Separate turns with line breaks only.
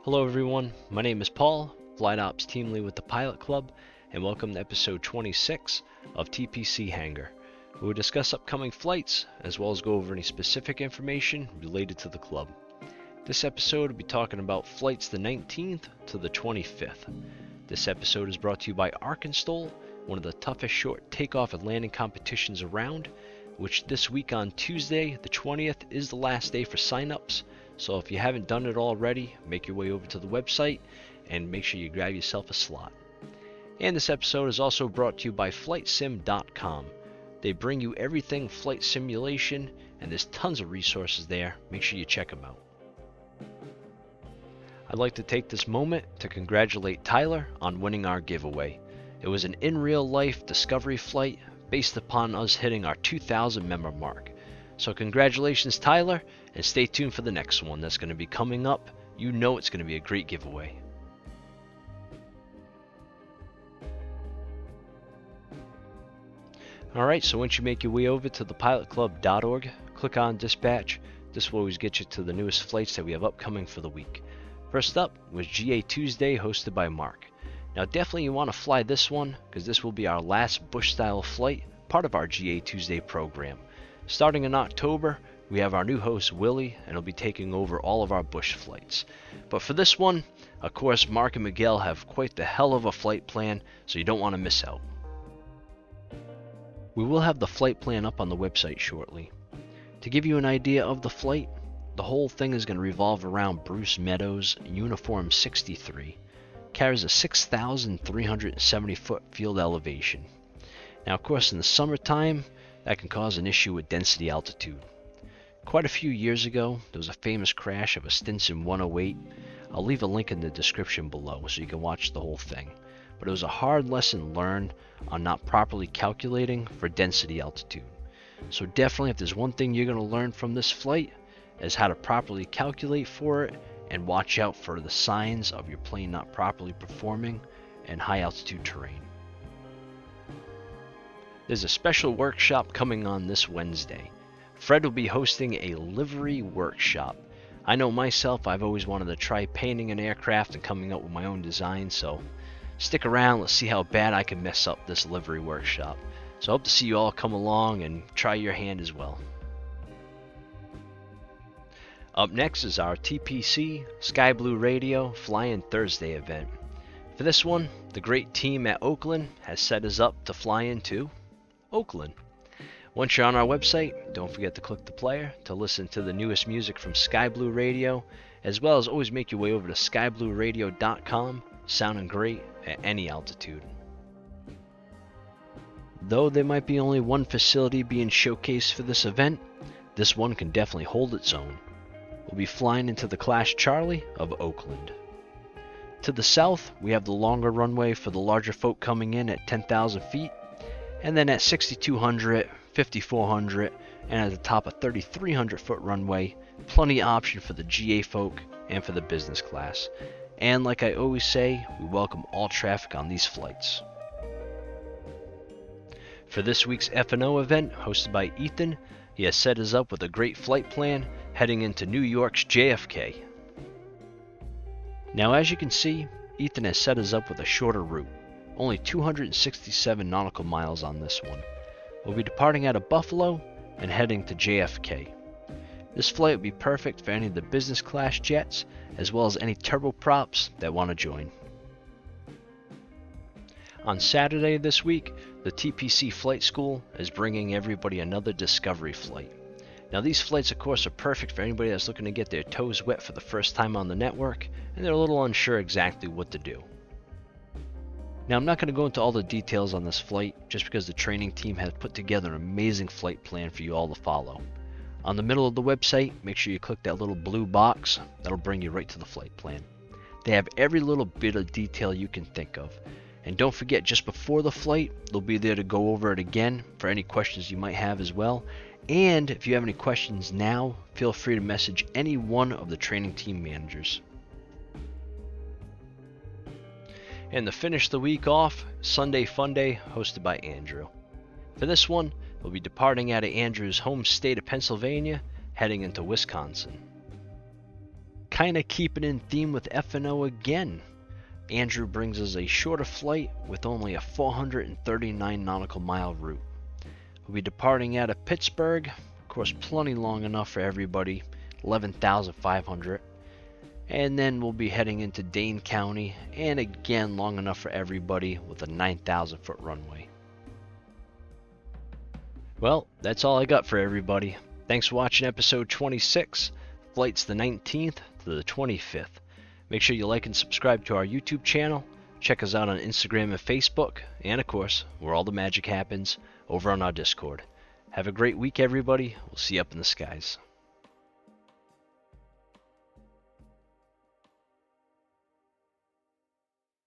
Hello everyone, my name is Paul, Flight Ops Team Lead with the Pilot Club, and welcome to episode 26 of TPC Hangar. We will discuss upcoming flights, as well as go over any specific information related to the club. This episode will be talking about flights the 19th to the 25th. This episode is brought to you by Arkansas, one of the toughest short takeoff and landing competitions around, which this week on Tuesday, the 20th, is the last day for signups. So if you haven't done it already, make your way over to the website and make sure you grab yourself a slot. And this episode is also brought to you by FlightSim.com. They bring you everything flight simulation, and there's tons of resources there. Make sure you check them out. I'd like to take this moment to congratulate Tyler on winning our giveaway. It was an in real life discovery flight based upon us hitting our 2,000 member mark. So congratulations, Tyler, and stay tuned for the next one that's going to be coming up. You know it's going to be a great giveaway. Alright, so once you make your way over to thepilotclub.org, click on Dispatch. This will always get you to the newest flights that we have upcoming for the week. First up was GA Tuesday, hosted by Mark. Now definitely you want to fly this one, because this will be our last bush-style flight, part of our GA Tuesday program. Starting in October, we have our new host Willie, and he'll be taking over all of our bush flights. But for this one, of course, Mark and Miguel have quite the hell of a flight plan, so you don't want to miss out. We will have the flight plan up on the website shortly. To give you an idea of the flight, the whole thing is going to revolve around Bruce Meadows Uniform 63. Carries a 6,370 foot field elevation. Now of course in the summertime, that can cause an issue with density altitude. Quite a few years ago, there was a famous crash of a Stinson 108. I'll leave a link in the description below so you can watch the whole thing. But it was a hard lesson learned on not properly calculating for density altitude. So definitely if there's one thing you're going to learn from this flight is how to properly calculate for it and watch out for the signs of your plane not properly performing in high altitude terrain. There's a special workshop coming on this Wednesday. Fred will be hosting a livery workshop. I know myself, I've always wanted to try painting an aircraft and coming up with my own design, so stick around, let's see how bad I can mess up this livery workshop. So I hope to see you all come along and try your hand as well. Up next is our TPC Sky Blue Radio Flying Thursday event. For this one, the great team at Oakland has set us up to fly into Oakland. Once you're on our website, don't forget to click the player to listen to the newest music from Sky Blue Radio, as well as always make your way over to skyblueradio.com, sounding great at any altitude. Though there might be only one facility being showcased for this event, this one can definitely hold its own. We'll be flying into the Class Charlie of Oakland. To the south, we have the longer runway for the larger folk coming in at 10,000 feet, and then at 6,200, 5,400, and at the top of 3,300 foot runway, plenty of option for the GA folk and for the business class. And like I always say, we welcome all traffic on these flights. For this week's F&O event, hosted by Ethan, he has set us up with a great flight plan heading into New York's JFK. Now as you can see, Ethan has set us up with a shorter route. Only 267 nautical miles on this one. We'll be departing out of Buffalo and heading to JFK. This flight will be perfect for any of the business class jets, as well as any turboprops that want to join. On Saturday this week, the TPC Flight School is bringing everybody another discovery flight. Now these flights of course are perfect for anybody that's looking to get their toes wet for the first time on the network, and they're a little unsure exactly what to do. Now I'm not going to go into all the details on this flight, just because the training team has put together an amazing flight plan for you all to follow. On the middle of the website, make sure you click that little blue box. That'll bring you right to the flight plan. They have every little bit of detail you can think of. And don't forget, just before the flight, they'll be there to go over it again for any questions you might have as well. And if you have any questions now, feel free to message any one of the training team managers. And to finish the week off, Sunday Fun Day, hosted by Andrew. For this one, we'll be departing out of Andrew's home state of Pennsylvania, heading into Wisconsin. kind of keeping in theme with F&O again. Andrew brings us a shorter flight with only a 439 nautical mile route. We'll be departing out of Pittsburgh, of course plenty long enough for everybody, 11,500. And then we'll be heading into Dane County, and again long enough for everybody with a 9,000 foot runway. Well, that's all I got for everybody. Thanks for watching episode 26, flights the 19th to the 25th. Make sure you like and subscribe to our YouTube channel. Check us out on Instagram and Facebook, and of course, where all the magic happens, over on our Discord. Have a great week, everybody. We'll see you up in the skies.